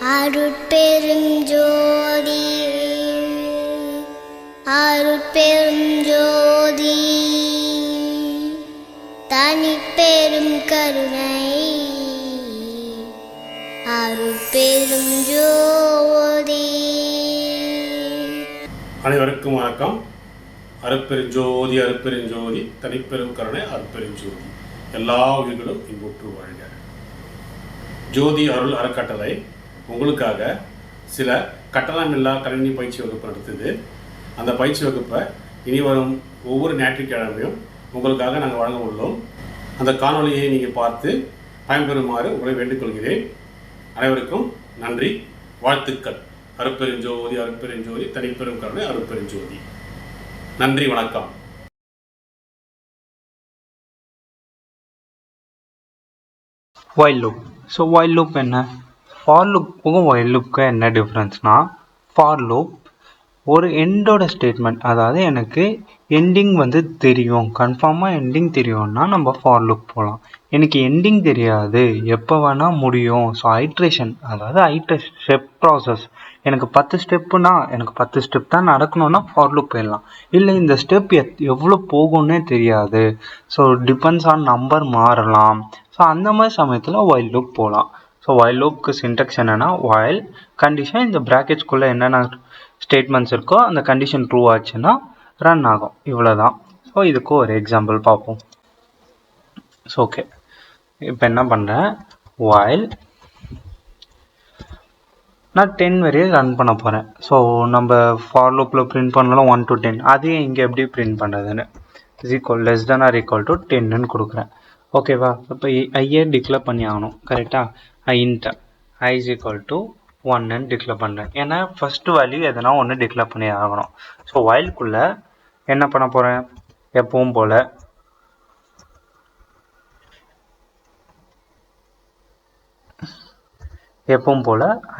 அருட்பெருஞ்சோதி அருட்பெருஞ்சோதி தனிப்பெரும் கருணை அருட்பெருஞ்சோதி. அனைவருக்கும் வணக்கம். அருட்பெருஞ்சோதி அருட்பெருஞ்சோதி தனிப்பெரும் கருணை அருட்பெருஞ்சோதி. எல்லா உயிர்களும் இன்புற்று வாழ்க. ஜோதி அருள் அறக்கட்டளை உங்களுக்காக சில கட்டணமில்லா கணினி பயிற்சி வகுப்பு நடத்துது. அந்த பயிற்சி வகுப்பை இனி வரும் ஒவ்வொரு ஞாயிற்றுக்கிழமையும் உங்களுக்காக நாங்கள் வழங்க உள்ளோம். அந்த காணொலியை நீங்கள் பார்த்து பயன்பெறுமாறு உங்களை வேண்டிக்கொள்கிறேன். அனைவருக்கும் நன்றி, வாழ்த்துக்கள். அருட்பெருஞ்சோதி அருட்பெருஞ்சோதி தனிப்பெரும் கருணை அருட்பெருஞ்சோதி. நன்றி, வணக்கம். while loop. So while loop என்ன? ஃபார் லூப்புக்கும் while லூப்புக்கும் என்ன டிஃப்ரென்ஸ்னால், ஃபார் லூப் ஒரு எண்டோட ஸ்டேட்மெண்ட், அதாவது எனக்கு எண்டிங் வந்து தெரியும், கன்ஃபார்மாக எண்டிங் தெரியும்னா நம்ம ஃபார் லூப் போகலாம். எனக்கு எண்டிங் தெரியாது, எப்போ வேணால் முடியும். ஸோ ஐட்ரேஷன், அதாவது ஸ்டெப் ப்ராசஸ், எனக்கு 10 ஸ்டெப்புனா எனக்கு 10 ஸ்டெப் தான் நடக்கணும்னா ஃபார் லூப் போயிடலாம். இல்லை இந்த ஸ்டெப் எவ்வளோ போகும்னே தெரியாது, ஸோ டிபெண்ட்ஸ் ஆன் நம்பர் மாறலாம். ஸோ அந்த மாதிரி சமயத்தில் while loop போகலாம். ஸோ while loopக்கு சின்டெக்ஸ் என்னென்னா, while கண்டிஷன் இந்த ப்ராக்கெட்ஸ்குள்ளே என்னென்ன ஸ்டேட்மெண்ட்ஸ் இருக்கோ அந்த கண்டிஷன் ட்ரூ ஆச்சுன்னா ரன் ஆகும். இவ்வளோதான். ஸோ இதுக்கு ஒரு எக்ஸாம்பிள் பார்ப்போம். ஸோ ஓகே, இப்போ என்ன பண்ணுறேன், while நான் 10 வரையும் ரன் பண்ண போகிறேன். ஸோ நம்ம ஃபார் லூப்பில் பிரிண்ட் பண்ணலாம் 1 to 10. அதே இங்கே எப்படி பிரிண்ட் பண்ணுறதுன்னு less than or equal to 10ன்னு கொடுக்குறேன். ஓகேவா? இப்போ ஐயே டிக்ளேர் பண்ணி ஆகணும். கரெக்டாக int i is equal to 1ன்னு டிக்ளேர் பண்ணுறேன். ஏன்னா ஃபஸ்ட்டு வேல்யூ எதனா ஒன்று டிக்ளேர் பண்ணி ஆகணும். ஸோ whileக்குள்ளே என்ன பண்ண போகிறேன், எப்பவும் போல்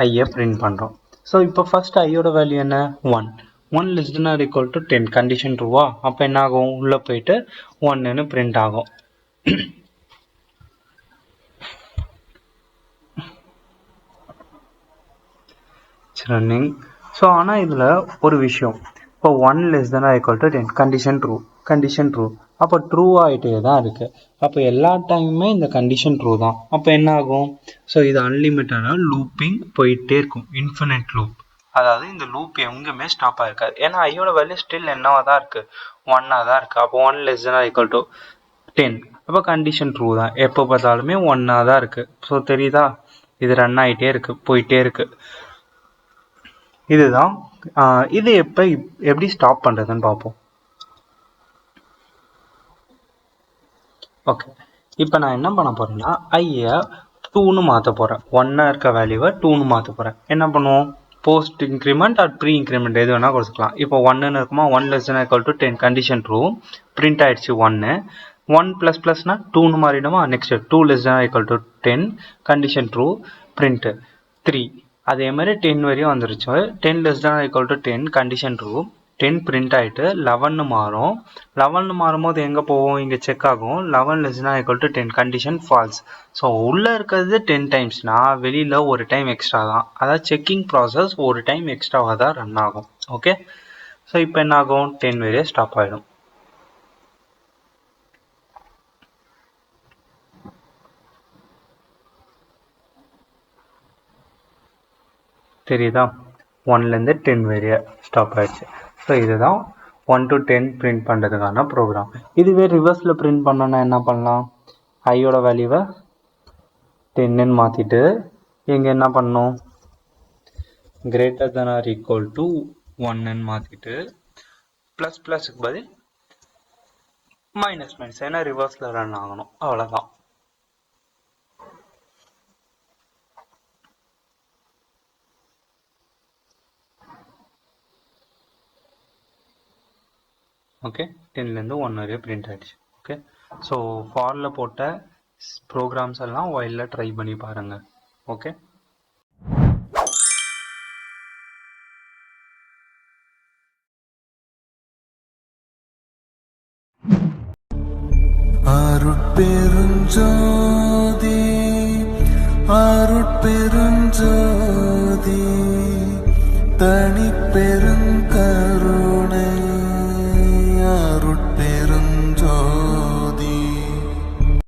ஐயை பிரிண்ட் பண்ணுறோம். ஸோ இப்போ ஃபர்ஸ்ட் ஐயோட வேல்யூ என்ன, 1 less than or equal to 10 condition ட்ரூவா? அப்போ என்ன ஆகும், உள்ளே போயிட்டு 1ன்னு பிரிண்ட் ஆகும். ரன்னிங். ஸோ ஆனால் இதில் ஒரு விஷயம், இப்போ 1 less than or equal to 10 condition true, அப்போ ட்ரூ ஆகிட்டே தான் இருக்குது. அப்போ எல்லா டைமுமே இந்த கண்டிஷன் ட்ரூ தான். அப்போ என்ன ஆகும், ஸோ இது அன்லிமிட்டடாக லூப்பிங் போயிட்டே இருக்கும், இன்ஃபினிட் லூப். அதாவது இந்த லூப் எங்கேயுமே ஸ்டாப் ஆகிருக்காது. ஏன்னா ஐயோட வேல்யூ ஸ்டில் என்னவா தான் இருக்குது, 1ஆக தான் இருக்குது. அப்போ 1 less than or equal to 10, அப்போ கண்டிஷன் ட்ரூ தான். எப்போ பார்த்தாலுமே 1ஆக தான் இருக்குது. ஸோ தெரியுதா, இது ரன் ஆகிட்டே இருக்குது, போயிட்டே இருக்குது. இதுதான். இது எப்படி ஸ்டாப் பண்ணுறதுன்னு பார்ப்போம். ஓகே, இப்போ நான் என்ன பண்ண போகிறேன்னா, ஐயை 2ன்னு மாற்ற போகிறேன். 1ஆக இருக்க வேல்யூவை 2ன்னு மாற்ற போகிறேன். என்ன பண்ணுவோம், post increment or pre increment எது வேணால் கொடுத்துக்கலாம். இப்போ 1ன்னு இருக்குமா, 1 less than or equal to 10 condition true, print ஆகிடுச்சு 1 ப்ளஸ் ப்ளஸ்னா 2ன்னு மாறிடுமா. Next 2 less than or equal to 10 condition true, print 3. அதே மாதிரி 10 வரையும் வந்துருச்சு. 10 less than or equal to 10 condition true, 10 print ஆகிட்டு 11 மாறும். 11 மாறும்போது எங்கே போவோம், இங்கே செக் ஆகும். 11 less than or equal to 10 condition falls. So உள்ளே இருக்கிறது 10 டைம்ஸ்னா வெளியில் ஒரு டைம் எக்ஸ்ட்ரா தான். அதாவது செக்கிங் ப்ராசஸ் ஒரு டைம் எக்ஸ்ட்ராவாக தான் ரன் ஆகும். ஓகே, ஸோ இப்போ என்ன ஆகும், 10 வரையே ஸ்டாப் ஆகிடும். தெரியுதா, 1லேருந்து 10 வரைய ஸ்டாப் ஆகிடுச்சு. ஸோ இதுதான் 1 to 10 பிரிண்ட் பண்ணுறதுக்கான ப்ரோக்ராம். இதுவே ரிவர்ஸில் பிரிண்ட் பண்ணோன்னா என்ன பண்ணலாம், ஐயோட வேல்யூவை 10ன்னு மாற்றிட்டு இங்கே என்ன பண்ணணும், greater than or equal to 1ன்னு மாற்றிட்டு ப்ளஸ்க்கு பதில் மைனஸ், ஏன்னா ரிவர்ஸில் ரன் ஆகணும். அவ்வளோதான். ஓகே, 10லேருந்து 1 வரையும் பிரிண்ட் ஆகிடுச்சு. ஓகே, ஸோ ஃபாரில் போட்ட ப்ரோக்ராம்ஸ் எல்லாம் whileல ட்ரை பண்ணி பாருங்கள். ஓகே, அருட்பெருஞ்சோதி அருட்பெருஞ்சோதி. ஜோதி தனிப்பெருங்கருணை